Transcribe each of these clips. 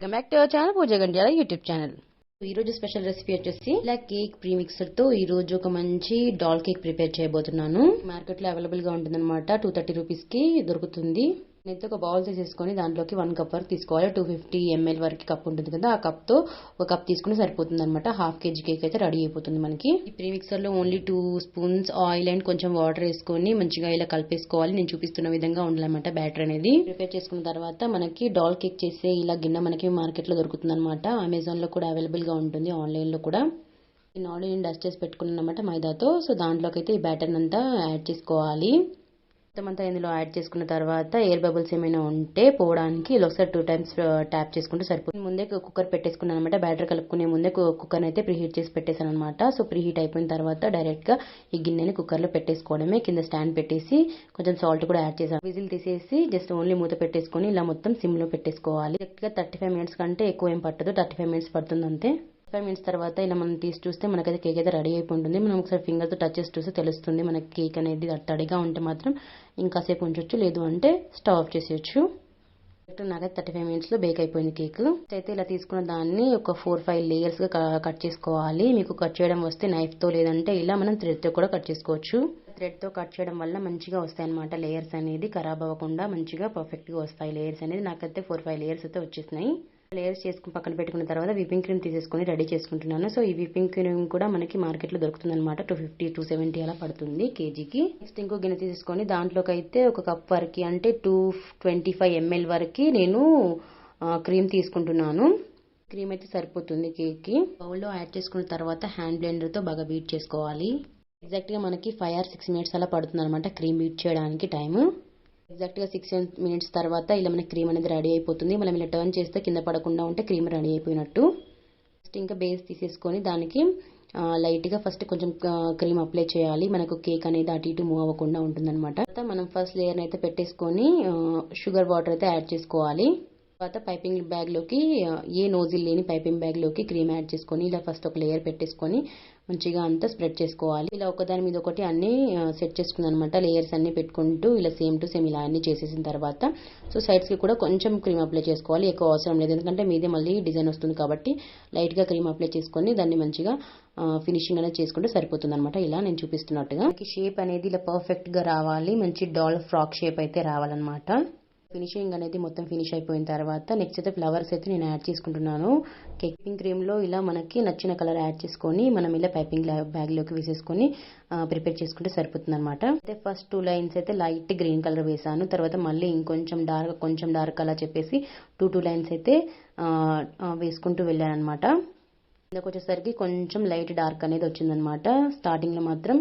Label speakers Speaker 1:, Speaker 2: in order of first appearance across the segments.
Speaker 1: Welcome back to our channel Pooja Gantyala YouTube channel. ఈ రోజు special recipe వచ్చేసి ఇలా కేక్ ప్రీమిక్సర్ తో ఈ రోజు ఒక మంచి డాల్ కేక్ ప్రిపేర్ చేయబోతున్నాను. మార్కెట్ లో అవైలబుల్ గా ఉంటుందన్నమాట. 230 రూపీస్ కి దొరుకుతుంది. నేనైతే ఒక బౌల్ తీసేసుకొని దాంట్లోకి 1 కప్ వరకు తీసుకోవాలి. 250 ml వరకు కప్ ఉంటుంది కదా, ఆ కప్ తో ఒక కప్ తీసుకుని సరిపోతుంది అనమాట. హాఫ్ కేజీ కేక్ అయితే రెడీ అయిపోతుంది మనకి. ఈ ప్రీమిక్సర్ లో ఓన్లీ 2 స్పూన్స్ ఆయిల్ అండ్ కొంచెం వాటర్ వేసుకొని మంచిగా ఇలా కలిపేసుకోవాలి. నేను చూపిస్తున్న విధంగా ఉండాలన్నమాట బ్యాటర్ అనేది. ప్రిపేర్ చేసుకున్న తర్వాత మనకి డాల్ కేక్ చేసే ఇలా గిన్నె మనకి మార్కెట్ లో దొరుకుతుంది అనమాట. అమెజాన్ లో కూడా అవైలబుల్ గా ఉంటుంది, ఆన్లైన్ లో కూడా. నేను ఆల్రెడీ డస్ట్ చేసి పెట్టుకున్నాను అనమాట మైదాతో. సో దాంట్లోకి అయితే ఈ బ్యాటర్ అంతా యాడ్ చేసుకోవాలి. మొత్తం అంతా ఇందులో యాడ్ చేసుకున్న తర్వాత ఎయిర్ బబుల్స్ ఏమైనా ఉంటే పోవడానికి ఇలా ఒకసారి 2 times ట్యాప్ చేసుకుంటే సరిపోతుంది. ముందే కుక్కర్ పెట్టేసుకున్నాను అనమాట. బ్యాటర్ కలుపుకునే ముందే కుక్కర్ అయితే ప్రీహీట్ చేసి పెట్టేశాను అనమాట. సో ప్రీహీట్ అయిపోయిన తర్వాత డైరెక్ట్ గా ఈ గిన్నెని కుక్కర్ లో పెట్టేసుకోవడమే. కింద స్టాండ్ పెట్టేసి కొంచెం సాల్ట్ కూడా యాడ్ చేశాను. విజిల్ తీసేసి జస్ట్ ఓన్లీ మూత పెట్టేసుకొని ఇలా మొత్తం సిమ్ లో పెట్టేసుకోవాలి. డైరెక్ట్ గా 35 minutes కంటే ఎక్కువ ఏం పట్టదు, 35 minutes పడుతుంది అంతే. 5 minutes తర్వాత ఇలా మనం తీసి చూస్తే మనకైతే కేక్ అయితే రెడీ అయిపోతుంది. మనం ఒకసారి ఫింగర్ తో టచ్ చేసి చూస్తే తెలుస్తుంది మనకి కేక్ అనేది. తడిగా ఉంటే మాత్రం ఇంకాసేపు ఉంచొచ్చు, లేదు అంటే స్టవ్ ఆఫ్ చేసేయచ్చు. నాకైతే 35 minutes లో బేక్ అయిపోయింది కేక్. అయితే ఇలా తీసుకున్న దాన్ని ఒక 4-5 లేయర్స్ గా కట్ చేసుకోవాలి. మీకు కట్ చేయడం వస్తే నైఫ్ తో, లేదంటే ఇలా మనం థ్రెడ్ తో కూడా కట్ చేసుకోవచ్చు. థ్రెడ్ తో కట్ చేయడం వల్ల మంచిగా వస్తాయి అనమాట. లేయర్స్ అనేది ఖరాబ్ అవ్వకుండా మంచిగా పర్ఫెక్ట్ గా వస్తాయి లేయర్స్ అనేది. నాకైతే 4-5 లేయర్స్ అయితే వచ్చేసినాయి. లేయర్స్ చేసుకుని పక్కన పెట్టుకున్న తర్వాత విప్పింగ్ క్రీమ్ తీసేసుకుని రెడీ చేసుకుంటున్నాను. సో ఈ విప్పింగ్ క్రీమ్ కూడా మనకి మార్కెట్ లో దొరుకుతుంది అనమాట. 250-270 అలా పడుతుంది కేజీకి. నెక్స్ట్ ఇంకో గిన్నె తీసేసుకొని దాంట్లోకి అయితే ఒక కప్ వరకు అంటే 225 ml వరకు నేను క్రీమ్ తీసుకుంటున్నాను. క్రీమ్ అయితే సరిపోతుంది కేక్ కి. బౌల్లో యాడ్ చేసుకున్న తర్వాత హ్యాండ్ బ్లెండర్ తో బాగా బీట్ చేసుకోవాలి. ఎగ్జాక్ట్ గా మనకి 5 or 6 minutes అలా పడుతుంది అనమాట క్రీమ్ బీట్ చేయడానికి టైం. ఎగ్జాక్ట్ గా 6 minutes తర్వాత ఇలా మనకి క్రీమ్ అనేది రెడీ అయిపోతుంది. మనం ఇలా టర్న్ చేస్తే కింద పడకుండా ఉంటే క్రీమ్ రెడీ అయిపోయినట్టు. నెక్స్ట్ ఇంకా బేస్ తీసేసుకొని దానికి లైట్ గా ఫస్ట్ కొంచెం క్రీమ్ అప్లై చేయాలి. మనకు కేక్ అనేది అటు ఇటు మూవ్ అవ్వకుండా ఉంటుందన్నమాట. మనం ఫస్ట్ లేయర్ అయితే పెట్టేసుకొని షుగర్ వాటర్ అయితే యాడ్ చేసుకోవాలి. తర్వాత పైపింగ్ బ్యాగ్ లోకి ఏ నోజిల్ లేని పైపింగ్ బ్యాగ్ లోకి క్రీమ్ యాడ్ చేసుకొని ఇలా ఫస్ట్ ఒక లేయర్ పెట్టేసుకొని మంచిగా అంతా స్ప్రెడ్ చేసుకోవాలి. ఇలా ఒకదాని మీద ఒకటి అన్ని సెట్ చేసుకున్నాను అనమాట. లేయర్స్ అన్ని పెట్టుకుంటూ ఇలా సేమ్ టు సేమ్ ఇలా అన్ని చేసేసిన తర్వాత సో సైడ్స్ కి కూడా కొంచెం క్రీమ్ అప్లై చేసుకోవాలి. ఎక్కువ అవసరం లేదు, ఎందుకంటే మీదే మళ్ళీ డిజైన్ వస్తుంది కాబట్టి లైట్ గా క్రీమ్ అప్లై చేసుకొని దాన్ని మంచిగా ఫినిషింగ్ అనేది చేసుకుంటే సరిపోతుంది అనమాట. ఇలా నేను చూపిస్తున్నట్టుగా షేప్ అనేది ఇలా పర్ఫెక్ట్ గా రావాలి. మంచి డాల్ ఫ్రాక్ షేప్ అయితే రావాలన్నమాట. ఫినిషింగ్ అనేది మొత్తం ఫినిష్ అయిపోయిన తర్వాత నెక్స్ట్ అయితే ఫ్లవర్స్ అయితే నేను యాడ్ చేసుకుంటున్నాను. కేకింగ్ క్రీమ్ లో ఇలా మనకి నచ్చిన కలర్ యాడ్ చేసుకొని మనం ఇలా పైపింగ్ బ్యాగ్ లోకి వేసేసుకొని ప్రిపేర్ చేసుకుంటే సరిపోతుంది అనమాట. అయితే ఫస్ట్ 2 lines అయితే లైట్ గ్రీన్ కలర్ వేసాను. తర్వాత మళ్ళీ ఇంకొంచెం డార్క్ అలా చెప్పేసి 2 lines అయితే వేసుకుంటూ వెళ్ళాను అనమాట. కిందకు వచ్చేసరికి కొంచెం లైట్ డార్క్ అనేది వచ్చిందనమాట. స్టార్టింగ్ లో మాత్రం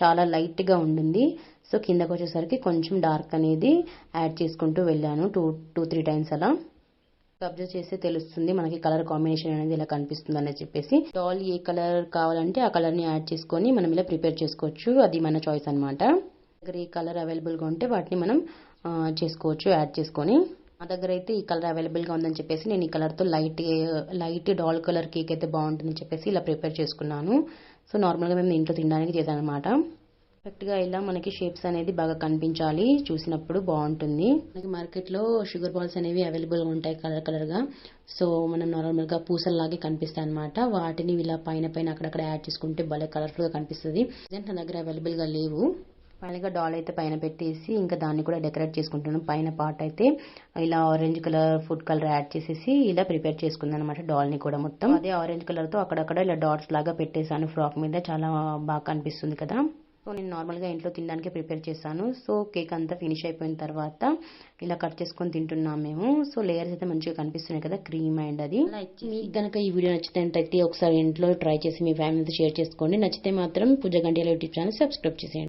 Speaker 1: చాలా లైట్ గా ఉండింది. సో కిందకు వచ్చేసరికి కొంచెం డార్క్ అనేది యాడ్ చేసుకుంటూ వెళ్ళాను 2-3 times అలా. అబ్జర్వ్ చేస్తే తెలుస్తుంది మనకి కలర్ కాంబినేషన్ అనేది ఇలా కనిపిస్తుంది అని చెప్పేసి. డాల్ ఏ కలర్ కావాలంటే ఆ కలర్ ని యాడ్ చేసుకొని మనం ఇలా ప్రిపేర్ చేసుకోవచ్చు. అది మన చాయిస్ అనమాట. దగ్గర ఏ కలర్ అవైలబుల్ గా ఉంటే వాటిని మనం చేసుకోవచ్చు యాడ్ చేసుకొని. నా దగ్గర అయితే ఈ కలర్ అవైలబుల్ గా ఉందని చెప్పేసి నేను ఈ కలర్ తో లైట్ డాల్ కలర్ కేక్ అయితే బాగుంటుందని చెప్పేసి ఇలా ప్రిపేర్ చేసుకున్నాను. సో నార్మల్ గా మేము ఇంట్లో తినడానికి చేశాను అనమాట. పర్ఫెక్ట్ గా ఇలా మనకి షేప్స్ అనేది బాగా కనిపించాలి, చూసినప్పుడు బాగుంటుంది. మనకి మార్కెట్ లో షుగర్ బాల్స్ అనేవి అవైలబుల్ గా ఉంటాయి కలర్ గా. సో మనం నార్మల్ గా పూసల్లాగే కనిపిస్తాయి అనమాట. వాటిని ఇలా పైన అక్కడక్కడ యాడ్ చేసుకుంటే భలే కలర్ఫుల్ గా కనిపిస్తుంది. నా దగ్గర అవైలబుల్ గా లేవు. ఫైనల్ గా డాల్ అయితే పైన పెట్టేసి ఇంకా దాన్ని కూడా డెకరేట్ చేసుకుంటున్నాను. పైన పార్ట్ అయితే ఇలా orange colour food colour add చేసేసి ఇలా ప్రిపేర్ చేసుకున్నాను అనమాట. డాల్ ని కూడా మొత్తం అదే ఆరెంజ్ కలర్ తో అక్కడక్కడ ఇలా డాట్స్ లాగా పెట్టేశాను ఫ్రాక్ మీద. చాలా బాగా కనిపిస్తుంది కదా. సో నేను నార్మల్ గా ఇంట్లో తినడానికి ప్రిపేర్ చేశాను. సో కేక్ అంతా ఫినిష్ అయిపోయిన తర్వాత ఇలా కట్ చేసుకొని తింటున్నాం మేము. సో లేయర్స్ అయితే మంచిగా కనిపిస్తున్నాయి కదా, క్రీమ్ అండ్ అది. మీకు గనక ఈ వీడియో నచ్చితే ఒకసారి ఇంట్లో ట్రై చేసి మీ ఫ్యామిలీతో షేర్ చేసుకోండి. నచ్చితే మాత్రం పూజ గంటల యూట్యూబ్ ఛానల్ సబ్స్క్రైబ్ చేసేయండి.